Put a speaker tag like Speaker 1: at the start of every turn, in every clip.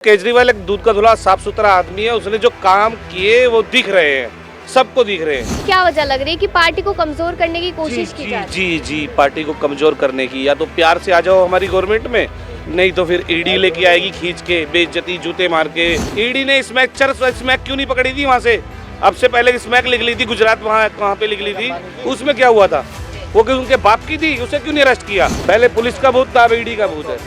Speaker 1: केजरीवाल एक दूध का धुला साफ सुथरा आदमी है। उसने जो काम किए वो दिख रहे हैं, सबको दिख रहे हैं।
Speaker 2: क्या वजह लग रही है कि पार्टी को कमजोर करने की कोशिश की
Speaker 1: जी
Speaker 2: जा रही
Speaker 1: जी जी पार्टी को कमजोर करने की, या तो प्यार से आ जाओ हमारी गवर्नमेंट में, नहीं तो फिर ईडी लेके आएगी खींच के, बेइज्जती जूते मार के। ईडी ने स्मैक क्यों नहीं पकड़ी थी वहाँ से? अब से पहले स्मैक लिख ली थी गुजरात, वहाँ पे लिख ली थी, उसमें क्या हुआ था? वो कि उनके बाप की थी, उसे क्यों नहीं अरेस्ट किया? पहले पुलिस का भूत था, अब ईडी का भूत है।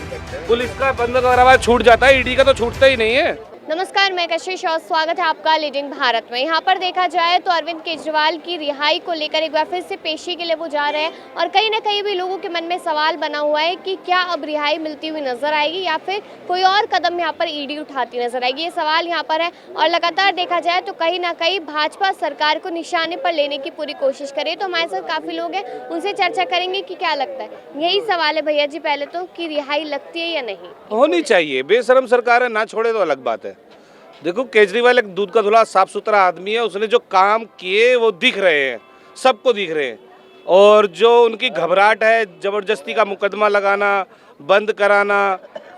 Speaker 1: पुलिस का बंद करवा छूट जाता है, ईडी का तो छूटता ही नहीं है।
Speaker 2: नमस्कार, मैं कशिश और स्वागत है आपका लीडिंग भारत में। यहाँ पर देखा जाए तो अरविंद केजरीवाल की रिहाई को लेकर एक बार फिर से पेशी के लिए वो जा रहे हैं और कहीं ना कहीं भी लोगों के मन में सवाल बना हुआ है कि क्या अब रिहाई मिलती हुई नजर आएगी या फिर कोई और कदम यहाँ पर ईडी उठाती नजर आएगी, ये सवाल यहाँ पर है। और लगातार देखा जाए तो कहीं ना कहीं भाजपा सरकार को निशाने पर लेने की पूरी कोशिश करे। तो हमारे साथ काफी लोग हैं, उनसे चर्चा करेंगे कि क्या लगता है। यही सवाल है भैया जी, पहले तो कि रिहाई लगती है या नहीं?
Speaker 1: होनी चाहिए, बेशरम सरकार है, ना छोड़े तो अलग बात है। देखो, केजरीवाल एक दूध का धुला साफ सुथरा आदमी है। उसने जो काम किए वो दिख रहे हैं, सबको दिख रहे हैं। और जो उनकी घबराहट है, जबरदस्ती का मुकदमा लगाना, बंद कराना,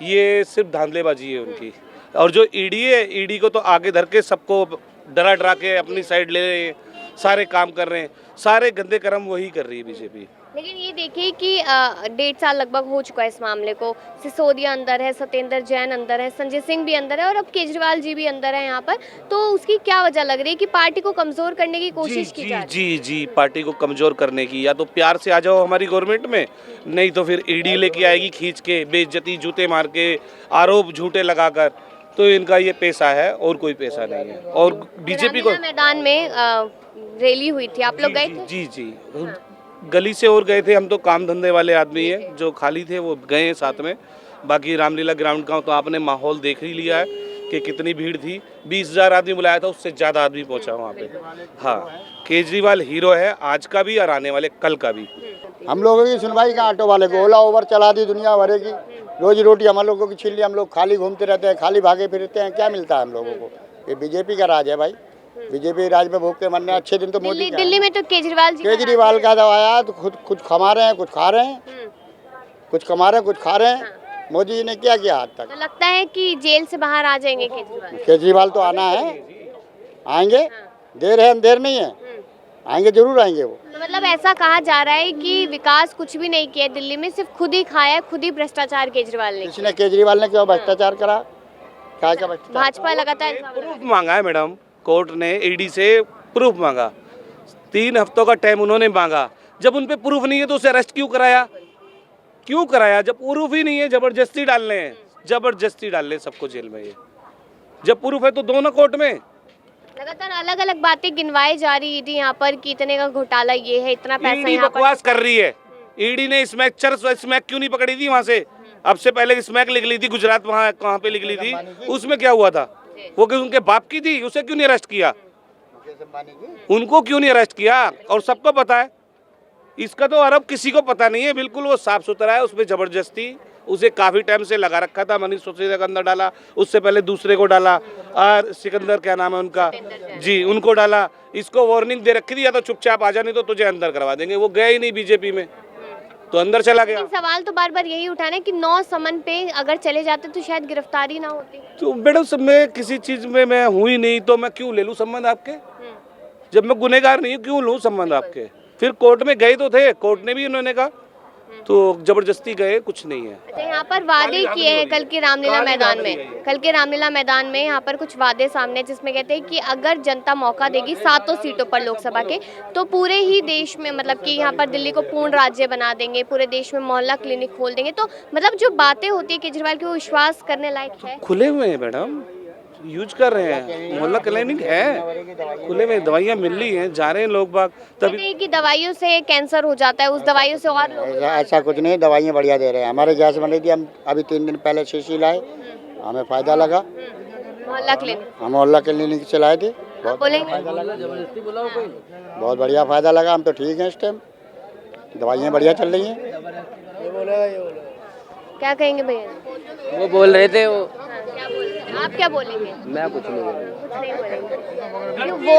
Speaker 1: ये सिर्फ धांधलेबाजी है उनकी। और जो ईडी है, ईडी को तो आगे धर के सबको डरा डरा के अपनी साइड ले रहे हैं, सारे काम कर रहे हैं, सारे गंदे कर्म वही कर रही है बीजेपी।
Speaker 2: लेकिन ये देखिए कि 1.5 साल लगभग हो चुका है इस मामले को। सिसोदिया अंदर है, सत्येंद्र जैन अंदर है, संजय सिंह भी अंदर है और अब केजरीवाल जी भी अंदर है यहाँ पर। तो उसकी क्या वजह लग रही है कि पार्टी को कमजोर करने की कोशिश की जा रही है?
Speaker 1: जी जी पार्टी को कमजोर करने की, या तो प्यार से आ जाओ हमारी गवर्नमेंट में, नहीं तो फिर ईडी लेके आएगी खींच के, बेइज्जती जूते मार के, आरोप झूठे लगाकर। तो इनका ये पैसा है और कोई पैसा नहीं है। और बीजेपी को
Speaker 2: मैदान में रैली हुई थी, आप लोग गए थे?
Speaker 1: जी जी गली से और गए थे। हम तो काम धंधे वाले आदमी हैं, जो खाली थे वो गए साथ में। बाकी रामलीला ग्राउंड का तो आपने माहौल देख ही लिया है कि कितनी भीड़ थी। 20,000 आदमी बुलाया था, उससे ज़्यादा आदमी पहुंचा वहाँ पे। हाँ, केजरीवाल हीरो है, आज का भी और आने वाले कल का भी।
Speaker 3: हम लोगों की सुनवाई का ऑटो वाले को ओला ओवर चला दी दुनिया भरे की, रोजी रोटी हम लोगों की छीन ली। हम लोग खाली घूमते रहते हैं, खाली भागे फिरते हैं, क्या मिलता है हम लोगों को? ये बीजेपी का राज है भाई। बीजेपी राज में भूख के मरने अच्छे दिन तो मोदी का।
Speaker 2: दिल्ली में तो केजरीवाल
Speaker 3: का दवाया तो खुद कमा रहे हैं, कुछ खा रहे हैं, कुछ कमा रहे हैं, कुछ खा रहे हैं। मोदी जी ने क्या किया आज तक?
Speaker 2: तो लगता है कि जेल से बाहर आ जाएंगे
Speaker 3: केजरीवाल तो आना है, आएंगे, देर है अंधेर नहीं है, आएंगे, जरूर आएंगे वो।
Speaker 2: तो मतलब ऐसा कहा जा रहा है कि विकास कुछ भी नहीं किया दिल्ली में, सिर्फ खुद ही खाया, खुद ही भ्रष्टाचार केजरीवाल ने।
Speaker 3: इसने केजरीवाल ने क्यों भ्रष्टाचार करा? क्या भ्रष्टाचार?
Speaker 2: भाजपा लगातार
Speaker 1: प्रूफ मांगा है मैडम, कोर्ट ने ईडी से प्रूफ मांगा। 3 हफ्तों का टाइम उन्होंने मांगा। जब उन पे प्रूफ नहीं है तो उसे अरेस्ट क्यों कराया? क्यों कराया? जब प्रूफ ही नहीं है, जबरदस्ती डालने हैं, जबरदस्ती डाल ले सबको जेल में। ये जब प्रूफ है तो दोनों कोर्ट में।
Speaker 2: लगातार अलग अलग बातें गिनवाई जा रही थी यहाँ पर कि इतने का घोटाला ये है, इतना पैसा यहाँ पर।
Speaker 1: बकवास कर रही है। ईडी ने स्मैक क्यों नहीं पकड़ी थी वहाँ से? अब से पहले स्मैक लिख ली थी गुजरात, वहाँ पे लिख ली थी, उसमें क्या हुआ था? वो कि उनके बाप की थी, उसे क्यों नहीं अरेस्ट किया? उनको क्यों नहीं अरेस्ट किया? और सबको पता है इसका तो आरोप, किसी को पता नहीं है। बिल्कुल वो साफ सुथरा है। उसमें जबरदस्ती उसे काफी टाइम से लगा रखा था। मनीष सिसोदिया के अंदर डाला, उससे पहले दूसरे को डाला, और सिकंदर क्या नाम है उनका, जी, उनको डाला। इसको वार्निंग दे रखी थी, या तो चुपचाप आ जा, नहीं तो तुझे अंदर करवा देंगे। वो गया ही नहीं बीजेपी में, तो अंदर चला गया।
Speaker 2: सवाल तो बार बार यही उठाना है कि 9 समन पे अगर चले जाते तो शायद गिरफ्तारी ना होती।
Speaker 1: तो मैडम, सब मैं किसी चीज में मैं हुई नहीं तो मैं क्यों ले लूं संबंध आपके? जब मैं गुनहगार नहीं हूँ, क्यों लूं संबंध आपके? फिर कोर्ट में गए तो थे, कोर्ट ने भी उन्होंने कहा, तो जबरदस्ती गए, कुछ नहीं है।
Speaker 2: अच्छा, यहाँ पर वादे किए हैं कल के रामलीला मैदान में। कल के रामलीला मैदान में यहाँ पर कुछ वादे सामने, जिसमें कहते हैं कि अगर जनता मौका देगी 7 सीटों पर लोकसभा के, तो पूरे ही देश में, मतलब कि यहाँ पर दिल्ली को पूर्ण राज्य बना देंगे, पूरे देश में मोहल्ला क्लिनिक खोल देंगे। तो मतलब जो बातें होती है केजरीवाल की, वो विश्वास करने लायक है?
Speaker 1: खुले हुए हैं मैडम, यूज कर रहे हैं, मोहल्ला क्लिनिक है, खुले में दवाइयाँ मिल रही हैं, जा रहे हैं लोग बाग। तभी
Speaker 2: कि दवाइयों से कैंसर हो जाता है, उस दवाइयों से और लोग।
Speaker 3: ऐसा कुछ नहीं, दवाइयाँ बढ़िया दे रहे हैं। हमारे गैस बनी थी, हम अभी 3 दिन पहले शीशी लाए, हमें फायदा लगा।
Speaker 2: मोहल्ला क्लिनिक,
Speaker 3: हम मोहल्ला क्लिनिक से लाए थे, बहुत बढ़िया फायदा लगा। हम तो ठीक हैं इस टाइम, दवाइयाँ बढ़िया चल रही हैं।
Speaker 2: क्या कहेंगे भैया?
Speaker 4: वो बोल रहे थे, वो
Speaker 2: आप क्या बोलेंगे?
Speaker 4: मैं कुछ नहीं बोलूँगा।
Speaker 2: कुछ नहीं बोलेंगे। वो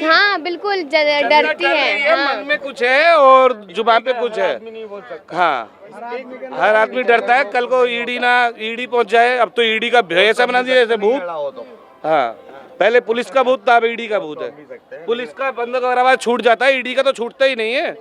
Speaker 2: हाँ बिल्कुल डरती है। हाँ।
Speaker 1: मन में कुछ है और जुबान पे कुछ है। हाँ, हर आदमी डरता है कल को ईडी पहुंच जाए। अब तो ईडी का भय ऐसा बना दिया जैसे भूत। हाँ, पहले पुलिस का भूत था, अब ईडी का भूत है। पुलिस का बंद का छूट जाता है, ईडी का तो छूटता ही नहीं है।